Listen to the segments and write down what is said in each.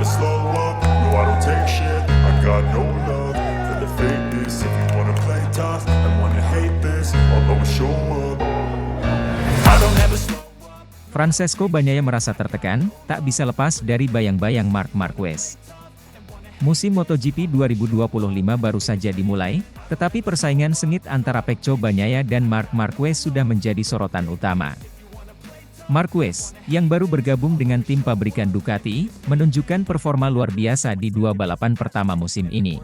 slow up, no I don't take shit. I got no love for the fakeness. If you wanna play tough and wanna hate this, I'll always show up. I don't ever slow. Francesco Bagnaia merasa tertekan, tak bisa lepas dari bayang-bayang Marc Marquez. Musim MotoGP 2025 baru saja dimulai, tetapi persaingan sengit antara Pecco Bagnaia dan Marc Marquez sudah menjadi sorotan utama. Marquez, yang baru bergabung dengan tim pabrikan Ducati, menunjukkan performa luar biasa di dua balapan pertama musim ini.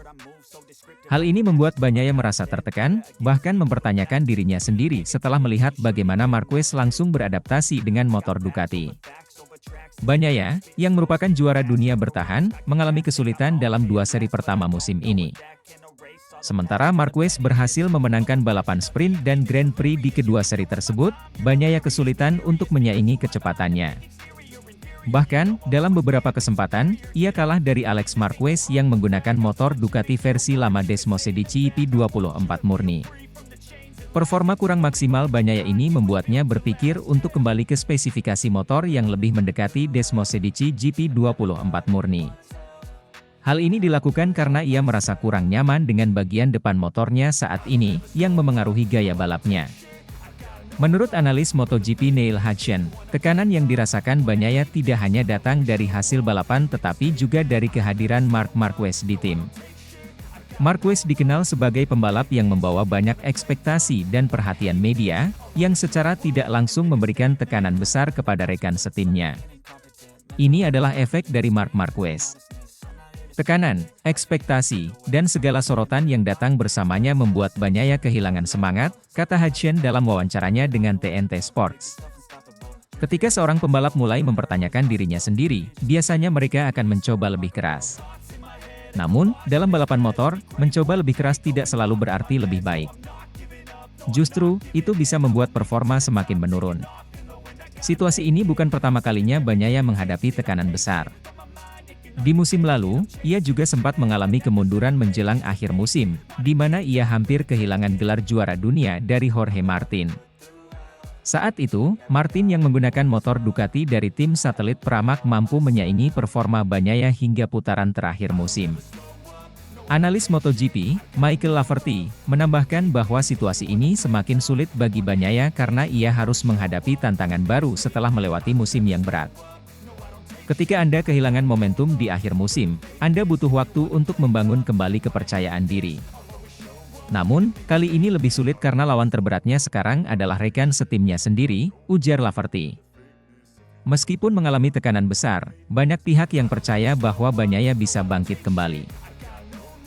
Hal ini membuat Bagnaia merasa tertekan, bahkan mempertanyakan dirinya sendiri setelah melihat bagaimana Marquez langsung beradaptasi dengan motor Ducati. Bagnaia, yang merupakan juara dunia bertahan, mengalami kesulitan dalam dua seri pertama musim ini. Sementara Marquez berhasil memenangkan balapan sprint dan Grand Prix di kedua seri tersebut, Bagnaia kesulitan untuk menyaingi kecepatannya. Bahkan, dalam beberapa kesempatan, ia kalah dari Alex Marquez yang menggunakan motor Ducati versi lama Desmosedici EP24 murni. Performa kurang maksimal Bagnaia ini membuatnya berpikir untuk kembali ke spesifikasi motor yang lebih mendekati Desmosedici GP24 murni. Hal ini dilakukan karena ia merasa kurang nyaman dengan bagian depan motornya saat ini, yang memengaruhi gaya balapnya. Menurut analis MotoGP Neil Hudson, tekanan yang dirasakan Bagnaia tidak hanya datang dari hasil balapan tetapi juga dari kehadiran Marc Marquez di tim. Marquez dikenal sebagai pembalap yang membawa banyak ekspektasi dan perhatian media, yang secara tidak langsung memberikan tekanan besar kepada rekan setimnya. Ini adalah efek dari Marc Marquez. Tekanan, ekspektasi, dan segala sorotan yang datang bersamanya membuat Bagnaia kehilangan semangat, kata Hudson dalam wawancaranya dengan TNT Sports. Ketika seorang pembalap mulai mempertanyakan dirinya sendiri, biasanya mereka akan mencoba lebih keras. Namun, dalam balapan motor, mencoba lebih keras tidak selalu berarti lebih baik. Justru, itu bisa membuat performa semakin menurun. Situasi ini bukan pertama kalinya Bagnaia menghadapi tekanan besar. Di musim lalu, ia juga sempat mengalami kemunduran menjelang akhir musim, di mana ia hampir kehilangan gelar juara dunia dari Jorge Martin. Saat itu, Martin yang menggunakan motor Ducati dari tim satelit Pramac mampu menyaingi performa Bagnaia hingga putaran terakhir musim. Analis MotoGP, Michael Laverty, menambahkan bahwa situasi ini semakin sulit bagi Bagnaia karena ia harus menghadapi tantangan baru setelah melewati musim yang berat. Ketika Anda kehilangan momentum di akhir musim, Anda butuh waktu untuk membangun kembali kepercayaan diri. Namun, kali ini lebih sulit karena lawan terberatnya sekarang adalah rekan setimnya sendiri, ujar Laverty. Meskipun mengalami tekanan besar, banyak pihak yang percaya bahwa Bagnaia bisa bangkit kembali.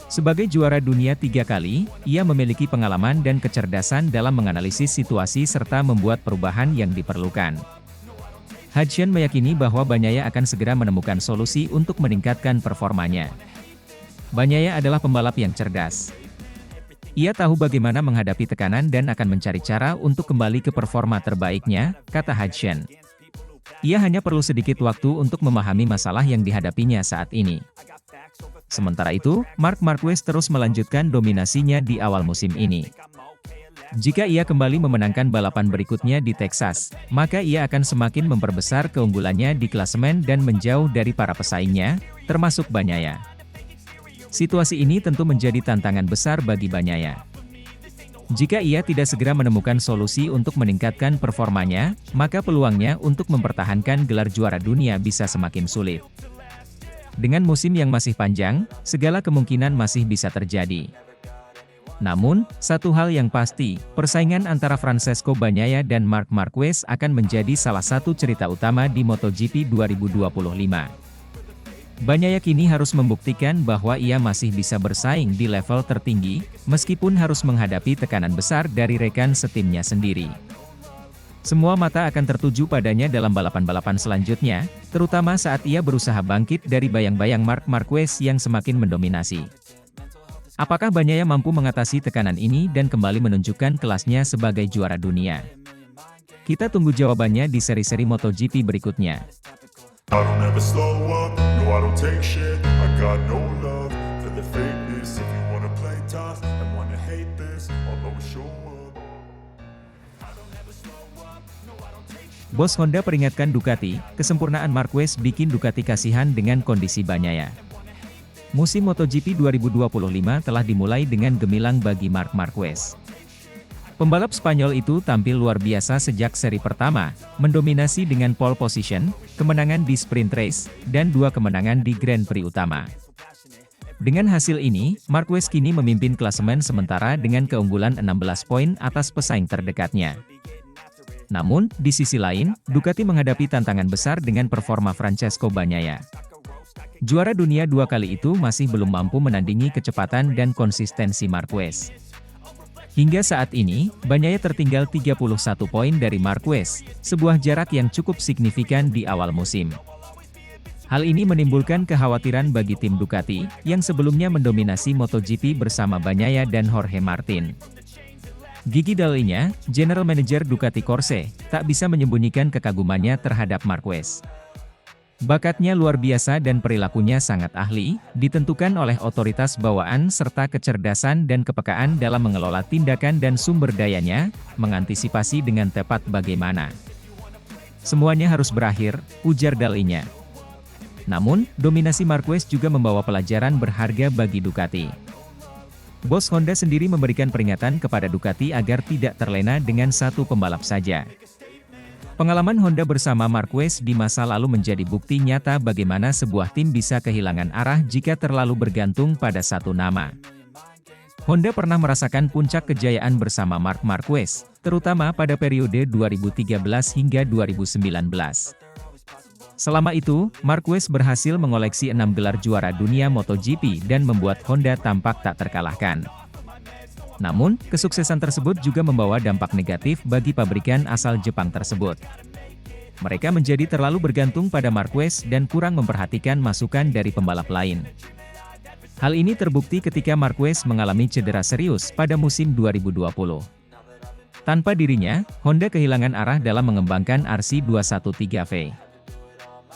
Sebagai juara dunia 3 kali, ia memiliki pengalaman dan kecerdasan dalam menganalisis situasi serta membuat perubahan yang diperlukan. Hudson meyakini bahwa Bagnaia akan segera menemukan solusi untuk meningkatkan performanya. Bagnaia adalah pembalap yang cerdas. Ia tahu bagaimana menghadapi tekanan dan akan mencari cara untuk kembali ke performa terbaiknya, kata Hudson. Ia hanya perlu sedikit waktu untuk memahami masalah yang dihadapinya saat ini. Sementara itu, Marc Marquez terus melanjutkan dominasinya di awal musim ini. Jika ia kembali memenangkan balapan berikutnya di Texas, maka ia akan semakin memperbesar keunggulannya di klasemen dan menjauh dari para pesaingnya, termasuk Bagnaia. Situasi ini tentu menjadi tantangan besar bagi Bagnaia. Jika ia tidak segera menemukan solusi untuk meningkatkan performanya, maka peluangnya untuk mempertahankan gelar juara dunia bisa semakin sulit. Dengan musim yang masih panjang, segala kemungkinan masih bisa terjadi. Namun, satu hal yang pasti, persaingan antara Francesco Bagnaia dan Marc Marquez akan menjadi salah satu cerita utama di MotoGP 2025. Bagnaia kini harus membuktikan bahwa ia masih bisa bersaing di level tertinggi, meskipun harus menghadapi tekanan besar dari rekan setimnya sendiri. Semua mata akan tertuju padanya dalam balapan-balapan selanjutnya, terutama saat ia berusaha bangkit dari bayang-bayang Marc Marquez yang semakin mendominasi. Apakah Bagnaia mampu mengatasi tekanan ini dan kembali menunjukkan kelasnya sebagai juara dunia? Kita tunggu jawabannya di seri-seri MotoGP berikutnya. I don't ever slow up, no I don't take shit. I got no love for the fakeness. If you wanna play tough and wanna hate this, I'll always show up. Bos Honda peringatkan Ducati, kesempurnaan Marquez bikin Ducati kasihan dengan kondisi Bagnaia. Musim MotoGP 2025 telah dimulai dengan gemilang bagi Marc Marquez. Pembalap Spanyol itu tampil luar biasa sejak seri pertama, mendominasi dengan pole position, kemenangan di sprint race, dan 2 kemenangan di Grand Prix utama. Dengan hasil ini, Marquez kini memimpin klasemen sementara dengan keunggulan 16 poin atas pesaing terdekatnya. Namun, di sisi lain, Ducati menghadapi tantangan besar dengan performa Francesco Bagnaia. Juara dunia 2 kali itu masih belum mampu menandingi kecepatan dan konsistensi Marquez. Hingga saat ini, Bagnaia tertinggal 31 poin dari Marquez, sebuah jarak yang cukup signifikan di awal musim. Hal ini menimbulkan kekhawatiran bagi tim Ducati, yang sebelumnya mendominasi MotoGP bersama Bagnaia dan Jorge Martin. Gigi Dall'Igna, General Manager Ducati Corse, tak bisa menyembunyikan kekagumannya terhadap Marquez. Bakatnya luar biasa dan perilakunya sangat ahli, ditentukan oleh otoritas bawaan serta kecerdasan dan kepekaan dalam mengelola tindakan dan sumber dayanya, mengantisipasi dengan tepat bagaimana semuanya harus berakhir, ujar Dall'Igna. Namun, dominasi Marquez juga membawa pelajaran berharga bagi Ducati. Bos Honda sendiri memberikan peringatan kepada Ducati agar tidak terlena dengan satu pembalap saja. Pengalaman Honda bersama Marquez di masa lalu menjadi bukti nyata bagaimana sebuah tim bisa kehilangan arah jika terlalu bergantung pada satu nama. Honda pernah merasakan puncak kejayaan bersama Marc Marquez, terutama pada periode 2013 hingga 2019. Selama itu, Marquez berhasil mengoleksi 6 gelar juara dunia MotoGP dan membuat Honda tampak tak terkalahkan. Namun, kesuksesan tersebut juga membawa dampak negatif bagi pabrikan asal Jepang tersebut. Mereka menjadi terlalu bergantung pada Marquez dan kurang memperhatikan masukan dari pembalap lain. Hal ini terbukti ketika Marquez mengalami cedera serius pada musim 2020. Tanpa dirinya, Honda kehilangan arah dalam mengembangkan RC213V.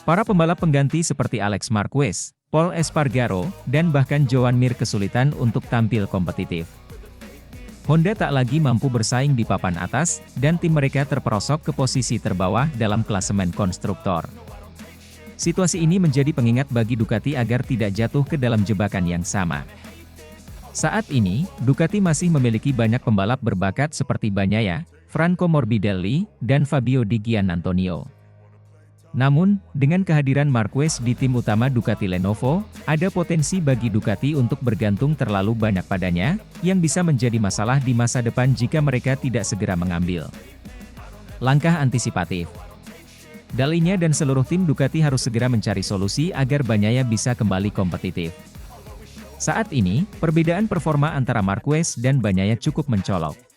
Para pembalap pengganti seperti Alex Marquez, Pol Espargaro, dan bahkan Joan Mir kesulitan untuk tampil kompetitif. Honda tak lagi mampu bersaing di papan atas, dan tim mereka terperosok ke posisi terbawah dalam klasemen konstruktor. Situasi ini menjadi pengingat bagi Ducati agar tidak jatuh ke dalam jebakan yang sama. Saat ini, Ducati masih memiliki banyak pembalap berbakat seperti Bagnaia, Franco Morbidelli, dan Fabio Di Giannantonio. Namun, dengan kehadiran Marquez di tim utama Ducati Lenovo, ada potensi bagi Ducati untuk bergantung terlalu banyak padanya, yang bisa menjadi masalah di masa depan jika mereka tidak segera mengambil langkah antisipatif. Dall'Igna dan seluruh tim Ducati harus segera mencari solusi agar Bagnaia bisa kembali kompetitif. Saat ini, perbedaan performa antara Marquez dan Bagnaia cukup mencolok.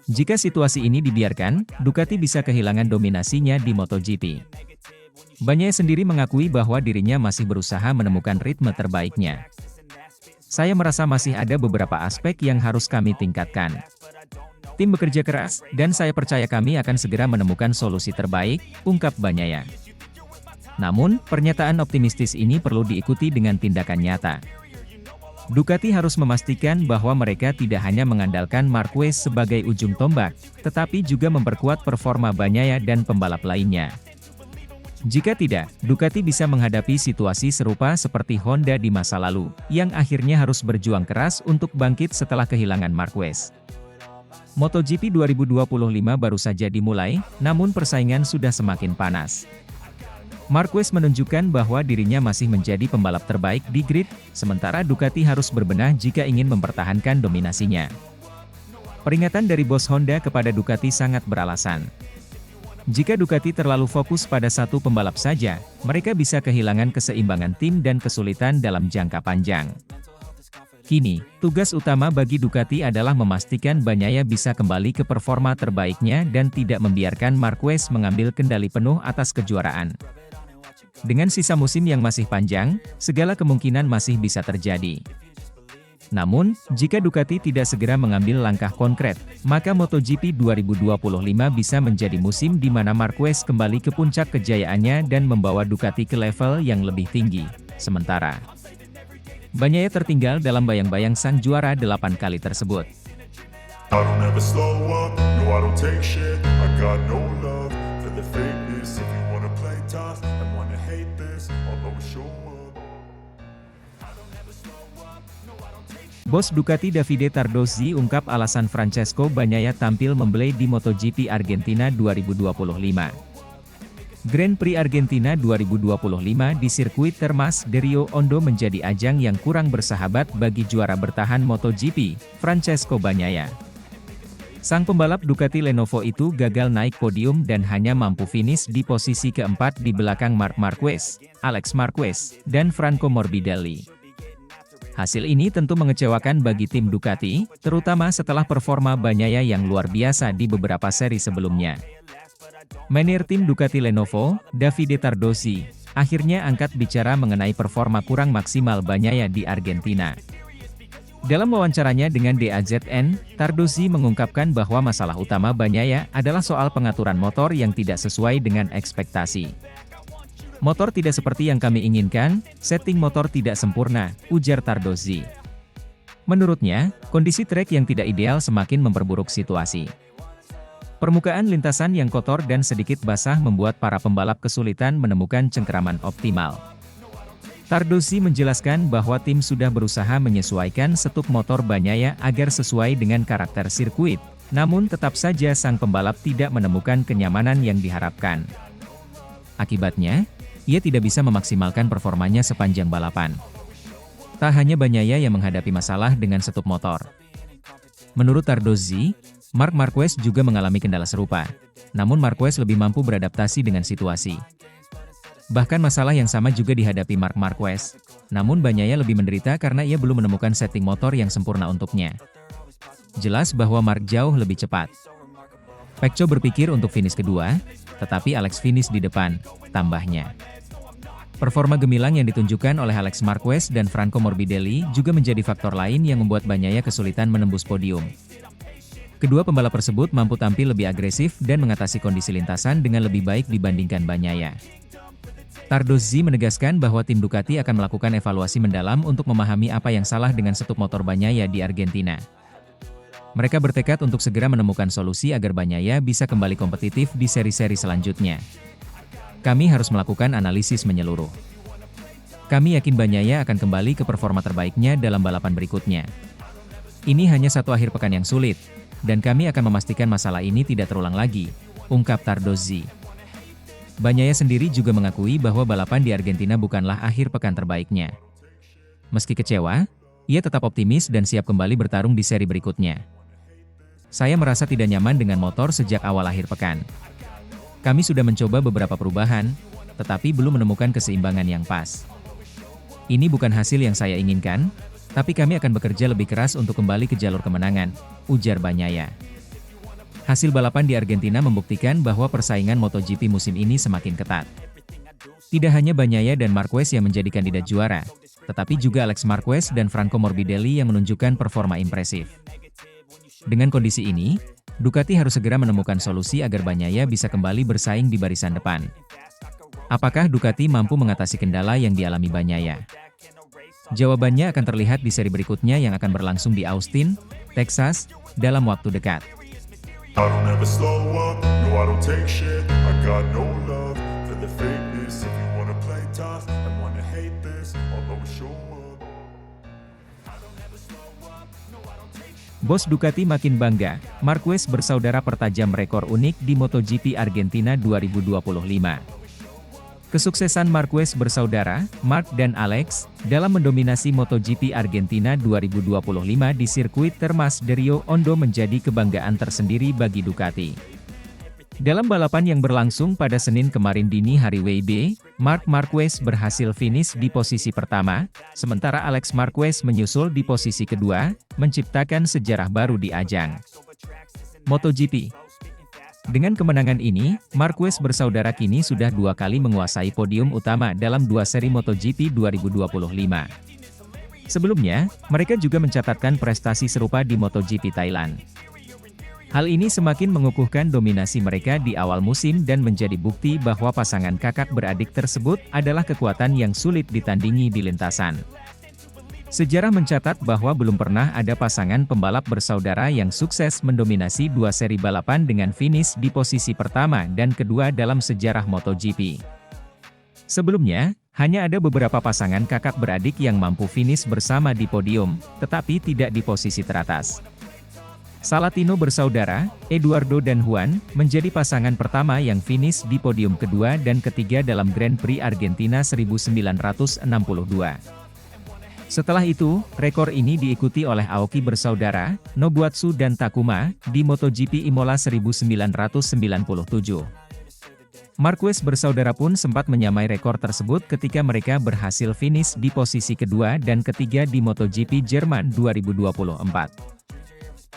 Jika situasi ini dibiarkan, Ducati bisa kehilangan dominasinya di MotoGP. Bagnaia sendiri mengakui bahwa dirinya masih berusaha menemukan ritme terbaiknya. Saya merasa masih ada beberapa aspek yang harus kami tingkatkan. Tim bekerja keras, dan saya percaya kami akan segera menemukan solusi terbaik, ungkap Bagnaia. Namun, pernyataan optimistis ini perlu diikuti dengan tindakan nyata. Ducati harus memastikan bahwa mereka tidak hanya mengandalkan Marquez sebagai ujung tombak, tetapi juga memperkuat performa Bagnaia dan pembalap lainnya. Jika tidak, Ducati bisa menghadapi situasi serupa seperti Honda di masa lalu, yang akhirnya harus berjuang keras untuk bangkit setelah kehilangan Marquez. MotoGP 2025 baru saja dimulai, namun persaingan sudah semakin panas. Marquez menunjukkan bahwa dirinya masih menjadi pembalap terbaik di grid, sementara Ducati harus berbenah jika ingin mempertahankan dominasinya. Peringatan dari bos Honda kepada Ducati sangat beralasan. Jika Ducati terlalu fokus pada satu pembalap saja, mereka bisa kehilangan keseimbangan tim dan kesulitan dalam jangka panjang. Kini, tugas utama bagi Ducati adalah memastikan Bagnaia bisa kembali ke performa terbaiknya dan tidak membiarkan Marquez mengambil kendali penuh atas kejuaraan. Dengan sisa musim yang masih panjang, segala kemungkinan masih bisa terjadi. Namun, jika Ducati tidak segera mengambil langkah konkret, maka MotoGP 2025 bisa menjadi musim di mana Marquez kembali ke puncak kejayaannya dan membawa Ducati ke level yang lebih tinggi. Sementara Bagnaia tertinggal dalam bayang-bayang sang juara 8 kali tersebut. I don't ever slow up, no I don't take shit, I got no love for the Bos Ducati Davide Tardozzi ungkap alasan Francesco Bagnaia tampil membelai di MotoGP Argentina 2025. Grand Prix Argentina 2025 di sirkuit Termas de Rio Hondo menjadi ajang yang kurang bersahabat bagi juara bertahan MotoGP, Francesco Bagnaia. Sang pembalap Ducati Lenovo itu gagal naik podium dan hanya mampu finish di posisi keempat di belakang Marc Marquez, Alex Marquez, dan Franco Morbidelli. Hasil ini tentu mengecewakan bagi tim Ducati, terutama setelah performa Bagnaia yang luar biasa di beberapa seri sebelumnya. Manajer tim Ducati Lenovo, Davide Tardozzi, akhirnya angkat bicara mengenai performa kurang maksimal Bagnaia di Argentina. Dalam wawancaranya dengan DAZN, Tardozzi mengungkapkan bahwa masalah utama Bagnaia adalah soal pengaturan motor yang tidak sesuai dengan ekspektasi. Motor tidak seperti yang kami inginkan, setting motor tidak sempurna, ujar Tardozzi. Menurutnya, kondisi trek yang tidak ideal semakin memperburuk situasi. Permukaan lintasan yang kotor dan sedikit basah membuat para pembalap kesulitan menemukan cengkeraman optimal. Tardozzi menjelaskan bahwa tim sudah berusaha menyesuaikan setup motor Bagnaia agar sesuai dengan karakter sirkuit, namun tetap saja sang pembalap tidak menemukan kenyamanan yang diharapkan. Akibatnya, ia tidak bisa memaksimalkan performanya sepanjang balapan. Tak hanya Bagnaia yang menghadapi masalah dengan setup motor. Menurut Tardozzi, Marc Marquez juga mengalami kendala serupa, namun Marquez lebih mampu beradaptasi dengan situasi. Bahkan masalah yang sama juga dihadapi Marc Marquez, namun Bagnaia lebih menderita karena ia belum menemukan setting motor yang sempurna untuknya. Jelas bahwa Marc jauh lebih cepat. Pecco berpikir untuk finish kedua, tetapi Alex finish di depan, tambahnya. Performa gemilang yang ditunjukkan oleh Alex Marquez dan Franco Morbidelli juga menjadi faktor lain yang membuat Bagnaia kesulitan menembus podium. Kedua pembalap tersebut mampu tampil lebih agresif dan mengatasi kondisi lintasan dengan lebih baik dibandingkan Bagnaia. Tardozzi menegaskan bahwa tim Ducati akan melakukan evaluasi mendalam untuk memahami apa yang salah dengan setup motor Bagnaia di Argentina. Mereka bertekad untuk segera menemukan solusi agar Bagnaia bisa kembali kompetitif di seri-seri selanjutnya. Kami harus melakukan analisis menyeluruh. Kami yakin Bagnaia akan kembali ke performa terbaiknya dalam balapan berikutnya. Ini hanya satu akhir pekan yang sulit, dan kami akan memastikan masalah ini tidak terulang lagi, ungkap Tardozzi. Bagnaia sendiri juga mengakui bahwa balapan di Argentina bukanlah akhir pekan terbaiknya. Meski kecewa, ia tetap optimis dan siap kembali bertarung di seri berikutnya. Saya merasa tidak nyaman dengan motor sejak awal akhir pekan. Kami sudah mencoba beberapa perubahan, tetapi belum menemukan keseimbangan yang pas. Ini bukan hasil yang saya inginkan, tapi kami akan bekerja lebih keras untuk kembali ke jalur kemenangan, ujar Bagnaia. Hasil balapan di Argentina membuktikan bahwa persaingan MotoGP musim ini semakin ketat. Tidak hanya Bagnaia dan Marquez yang menjadi kandidat juara, tetapi juga Alex Marquez dan Franco Morbidelli yang menunjukkan performa impresif. Dengan kondisi ini, Ducati harus segera menemukan solusi agar Bagnaia bisa kembali bersaing di barisan depan. Apakah Ducati mampu mengatasi kendala yang dialami Bagnaia? Jawabannya akan terlihat di seri berikutnya yang akan berlangsung di Austin, Texas, dalam waktu dekat. I don't ever slow up, no I don't take shit. I got no love for the fakeness. If you wanna play tough and wanna hate this, I'll always show up. Bos Ducati makin bangga, Marquez bersaudara pertajam rekor unik di MotoGP Argentina 2025. Kesuksesan Marquez bersaudara, Marc dan Alex, dalam mendominasi MotoGP Argentina 2025 di sirkuit Termas de Rio Hondo menjadi kebanggaan tersendiri bagi Ducati. Dalam balapan yang berlangsung pada Senin kemarin dini hari WIB, Marc Marquez berhasil finish di posisi pertama, sementara Alex Marquez menyusul di posisi kedua, menciptakan sejarah baru di ajang MotoGP. Dengan kemenangan ini, Marquez bersaudara kini sudah 2 kali menguasai podium utama dalam 2 seri MotoGP 2025. Sebelumnya, mereka juga mencatatkan prestasi serupa di MotoGP Thailand. Hal ini semakin mengukuhkan dominasi mereka di awal musim dan menjadi bukti bahwa pasangan kakak beradik tersebut adalah kekuatan yang sulit ditandingi di lintasan. Sejarah mencatat bahwa belum pernah ada pasangan pembalap bersaudara yang sukses mendominasi 2 seri balapan dengan finish di posisi pertama dan kedua dalam sejarah MotoGP. Sebelumnya, Hanya ada beberapa pasangan kakak beradik yang mampu finish bersama di podium, tetapi tidak di posisi teratas. Salatino bersaudara, Eduardo dan Juan, menjadi pasangan pertama yang finish di podium kedua dan ketiga dalam Grand Prix Argentina 1962. Setelah itu, rekor ini diikuti oleh Aoki bersaudara, Nobuatsu dan Takuma, di MotoGP Imola 1997. Marquez bersaudara pun sempat menyamai rekor tersebut ketika mereka berhasil finish di posisi kedua dan ketiga di MotoGP Jerman 2024.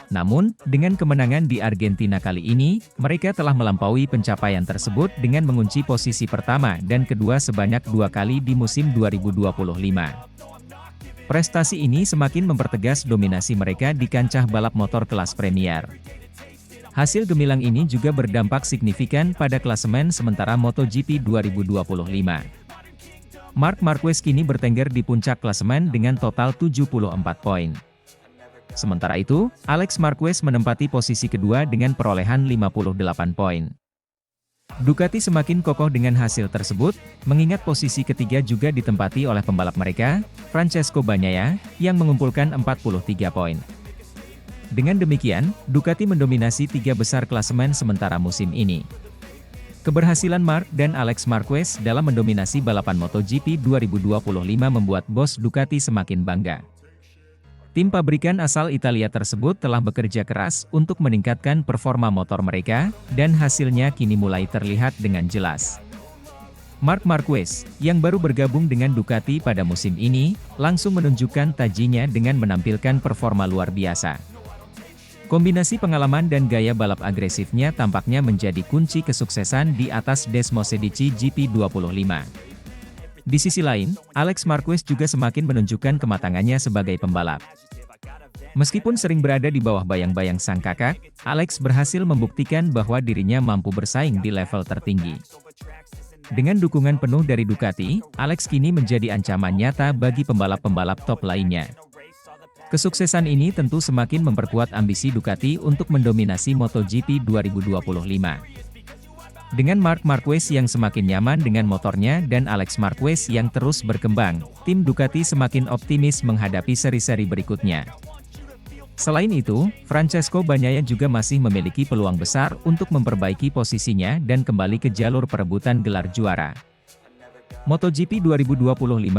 Namun, dengan kemenangan di Argentina kali ini, mereka telah melampaui pencapaian tersebut dengan mengunci posisi pertama dan kedua sebanyak 2 kali di musim 2025. Prestasi ini semakin mempertegas dominasi mereka di kancah balap motor kelas Premier. Hasil gemilang ini juga berdampak signifikan pada klasemen sementara MotoGP 2025. Marc Marquez kini bertengger di puncak klasemen dengan total 74 poin. Sementara itu, Alex Marquez menempati posisi kedua dengan perolehan 58 poin. Ducati semakin kokoh dengan hasil tersebut, mengingat posisi ketiga juga ditempati oleh pembalap mereka, Francesco Bagnaia, yang mengumpulkan 43 poin. Dengan demikian, Ducati mendominasi 3 besar klasemen sementara musim ini. Keberhasilan Marc dan Alex Marquez dalam mendominasi balapan MotoGP 2025 membuat bos Ducati semakin bangga. Tim pabrikan asal Italia tersebut telah bekerja keras untuk meningkatkan performa motor mereka, dan hasilnya kini mulai terlihat dengan jelas. Marc Marquez, yang baru bergabung dengan Ducati pada musim ini, langsung menunjukkan tajinya dengan menampilkan performa luar biasa. Kombinasi pengalaman dan gaya balap agresifnya tampaknya menjadi kunci kesuksesan di atas Desmosedici GP25. Di sisi lain, Alex Marquez juga semakin menunjukkan kematangannya sebagai pembalap. Meskipun sering berada di bawah bayang-bayang sang kakak, Alex berhasil membuktikan bahwa dirinya mampu bersaing di level tertinggi. Dengan dukungan penuh dari Ducati, Alex kini menjadi ancaman nyata bagi pembalap-pembalap top lainnya. Kesuksesan ini tentu semakin memperkuat ambisi Ducati untuk mendominasi MotoGP 2025. Dengan Marc Marquez yang semakin nyaman dengan motornya dan Alex Marquez yang terus berkembang, tim Ducati semakin optimis menghadapi seri-seri berikutnya. Selain itu, Francesco Bagnaia juga masih memiliki peluang besar untuk memperbaiki posisinya dan kembali ke jalur perebutan gelar juara. MotoGP 2025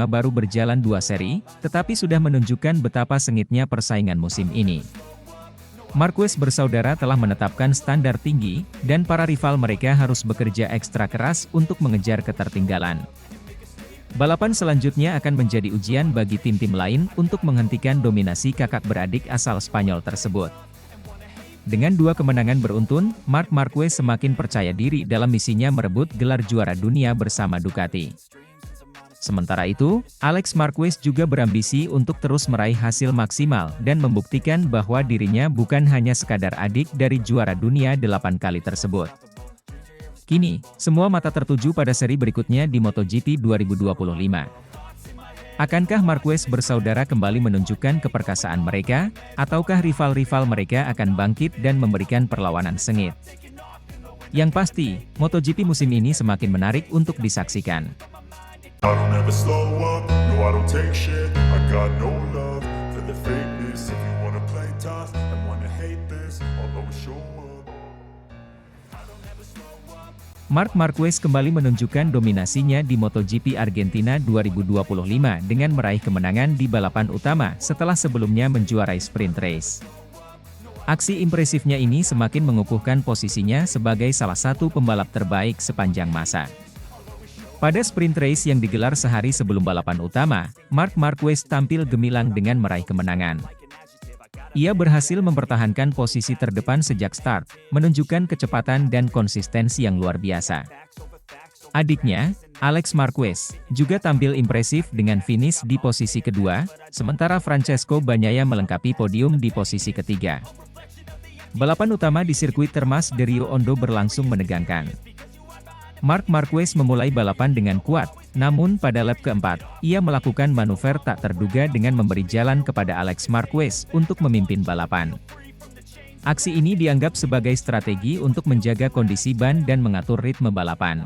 baru berjalan 2 seri, tetapi sudah menunjukkan betapa sengitnya persaingan musim ini. Marquez bersaudara telah menetapkan standar tinggi, dan para rival mereka harus bekerja ekstra keras untuk mengejar ketertinggalan. Balapan selanjutnya akan menjadi ujian bagi tim-tim lain untuk menghentikan dominasi kakak beradik asal Spanyol tersebut. Dengan 2 kemenangan beruntun, Marc Marquez semakin percaya diri dalam misinya merebut gelar juara dunia bersama Ducati. Sementara itu, Alex Marquez juga berambisi untuk terus meraih hasil maksimal dan membuktikan bahwa dirinya bukan hanya sekadar adik dari juara dunia 8 kali tersebut. Kini, semua mata tertuju pada seri berikutnya di MotoGP 2025. Akankah Marquez bersaudara kembali menunjukkan keperkasaan mereka, ataukah rival-rival mereka akan bangkit dan memberikan perlawanan sengit? Yang pasti, MotoGP musim ini semakin menarik untuk disaksikan. I don't ever slow up, no I don't take shit. I got no love for the fakeness. If you wanna play tough and wanna hate this, I'll always show up. Marc Marquez kembali menunjukkan dominasinya di MotoGP Argentina 2025 dengan meraih kemenangan di balapan utama setelah sebelumnya menjuarai sprint race. Aksi impresifnya ini semakin mengukuhkan posisinya sebagai salah satu pembalap terbaik sepanjang masa. Pada sprint race yang digelar sehari sebelum balapan utama, Marc Marquez tampil gemilang dengan meraih kemenangan. Ia berhasil mempertahankan posisi terdepan sejak start, menunjukkan kecepatan dan konsistensi yang luar biasa. Adiknya, Alex Marquez, juga tampil impresif dengan finish di posisi kedua, sementara Francesco Bagnaia melengkapi podium di posisi ketiga. Balapan utama di sirkuit Termas de Rio Hondo berlangsung menegangkan. Marc Marquez memulai balapan dengan kuat, namun pada lap keempat, ia melakukan manuver tak terduga dengan memberi jalan kepada Alex Marquez untuk memimpin balapan. Aksi ini dianggap sebagai strategi untuk menjaga kondisi ban dan mengatur ritme balapan.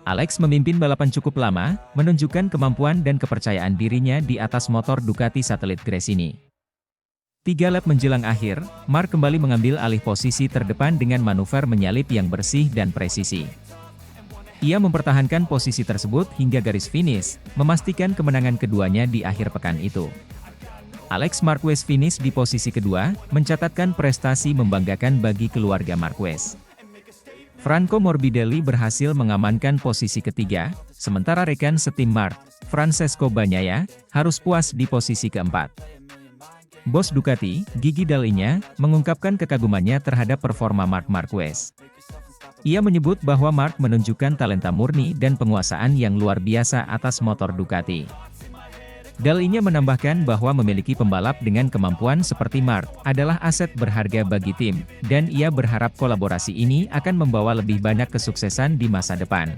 Alex memimpin balapan cukup lama, menunjukkan kemampuan dan kepercayaan dirinya di atas motor Ducati Satelit Gresini. 3 lap menjelang akhir, Marc kembali mengambil alih posisi terdepan dengan manuver menyalip yang bersih dan presisi. Ia mempertahankan posisi tersebut hingga garis finish, memastikan kemenangan keduanya di akhir pekan itu. Alex Marquez finish di posisi kedua, mencatatkan prestasi membanggakan bagi keluarga Marquez. Franco Morbidelli berhasil mengamankan posisi ketiga, sementara rekan setim Marc, Francesco Bagnaia, harus puas di posisi keempat. Bos Ducati, Gigi Dall'Igna, mengungkapkan kekagumannya terhadap performa Marc Marquez. Ia menyebut bahwa Marc menunjukkan talenta murni dan penguasaan yang luar biasa atas motor Ducati. Dall'Igna menambahkan bahwa memiliki pembalap dengan kemampuan seperti Marc adalah aset berharga bagi tim, dan ia berharap kolaborasi ini akan membawa lebih banyak kesuksesan di masa depan.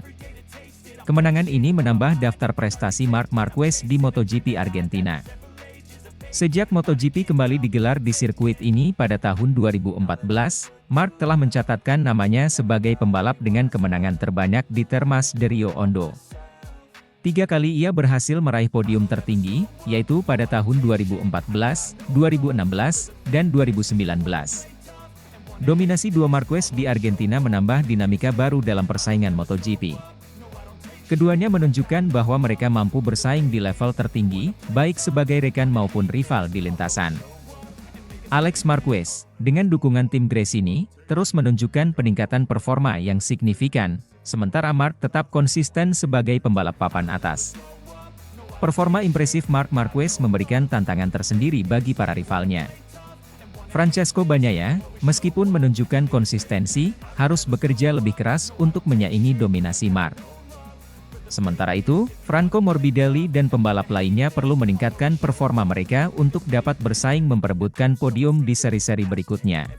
Kemenangan ini menambah daftar prestasi Marc Marquez di MotoGP Argentina. Sejak MotoGP kembali digelar di sirkuit ini pada tahun 2014, Marc telah mencatatkan namanya sebagai pembalap dengan kemenangan terbanyak di Termas de Rio Hondo. 3 kali ia berhasil meraih podium tertinggi, yaitu pada tahun 2014, 2016, dan 2019. Dominasi dua Marquez di Argentina menambah dinamika baru dalam persaingan MotoGP. Keduanya menunjukkan bahwa mereka mampu bersaing di level tertinggi, baik sebagai rekan maupun rival di lintasan. Alex Marquez, dengan dukungan tim Gresini, terus menunjukkan peningkatan performa yang signifikan, sementara Marc tetap konsisten sebagai pembalap papan atas. Performa impresif Marc Marquez memberikan tantangan tersendiri bagi para rivalnya. Francesco Bagnaia, meskipun menunjukkan konsistensi, harus bekerja lebih keras untuk menyaingi dominasi Marc. Sementara itu, Franco Morbidelli dan pembalap lainnya perlu meningkatkan performa mereka untuk dapat bersaing memperebutkan podium di seri-seri berikutnya.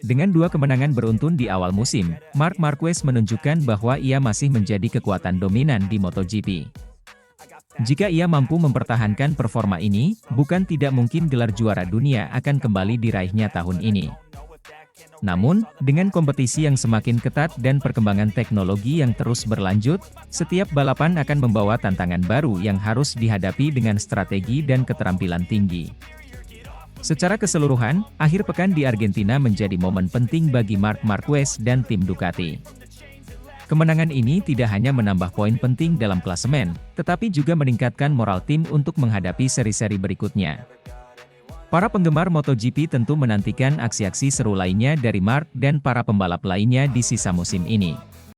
Dengan 2 kemenangan beruntun di awal musim, Marc Marquez menunjukkan bahwa ia masih menjadi kekuatan dominan di MotoGP. Jika ia mampu mempertahankan performa ini, bukan tidak mungkin gelar juara dunia akan kembali diraihnya tahun ini. Namun, dengan kompetisi yang semakin ketat dan perkembangan teknologi yang terus berlanjut, setiap balapan akan membawa tantangan baru yang harus dihadapi dengan strategi dan keterampilan tinggi. Secara keseluruhan, akhir pekan di Argentina menjadi momen penting bagi Marc Marquez dan tim Ducati. Kemenangan ini tidak hanya menambah poin penting dalam klasemen, tetapi juga meningkatkan moral tim untuk menghadapi seri-seri berikutnya. Para penggemar MotoGP tentu menantikan aksi-aksi seru lainnya dari Marc dan para pembalap lainnya di sisa musim ini.